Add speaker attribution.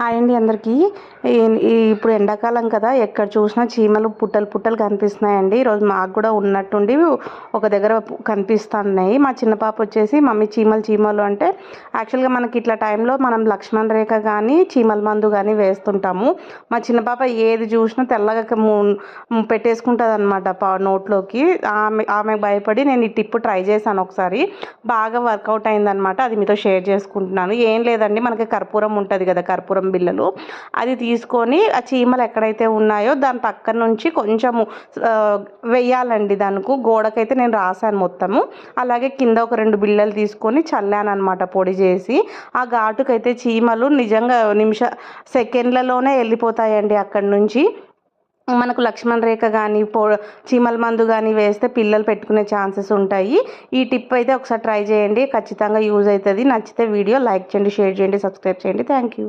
Speaker 1: Hi అండి అందరికీ. ఇప్పుడు ఎండాకాలం కదా, ఎక్కడ చూసినా చీమలు పుట్టలు కనిపిస్తున్నాయండి. ఈరోజు మాకు కూడా ఉన్నట్టుండి ఒక దగ్గర కనిపిస్తున్నాయి. మా చిన్న పాప వచ్చేసి మమ్మీ చీమలు అంటే, యాక్చువల్గా మనకి ఇట్లా టైంలో మనం లక్ష్మణ్ రేఖ కానీ చీమల మందు కానీ వేస్తుంటాము. మా చిన్న పాప ఏది చూసినా తెల్లగా పెట్టేసుకుంటుంది అనమాట నోట్లోకి. ఆమె భయపడి నేను ఈ టిప్ ట్రై చేశాను ఒకసారి, బాగా వర్కౌట్ అయిందనమాట. అది మీతో షేర్ చేసుకుంటున్నాను. ఏం లేదండి, మనకి కర్పూరం ఉంటుంది కదా, కర్పూరం బిళ్ళలు, అది తీసుకొని ఆ చీమలు ఎక్కడైతే ఉన్నాయో దాని పక్కన నుంచి కొంచెము వెయ్యాలండి. దానికి గోడకైతే నేను రాశాను మొత్తము. అలాగే కింద ఒక 2 బిళ్ళలు తీసుకొని చల్లాను అనమాట, పొడి చేసి. ఆ ఘాటుకైతే చీమలు నిజంగా సెకండ్లలోనే వెళ్ళిపోతాయండి అక్కడి నుంచి. మనకు లక్ష్మణ్ రేఖ కానీ చీమల మందు కానీ వేస్తే పిల్లలు పెట్టుకునే ఛాన్సెస్ ఉంటాయి. ఈ టిప్ అయితే ఒకసారి ట్రై చేయండి, ఖచ్చితంగా యూజ్ అవుతుంది. నచ్చితే వీడియో లైక్ చేయండి, షేర్ చేయండి, సబ్స్క్రైబ్ చేయండి. Thank you.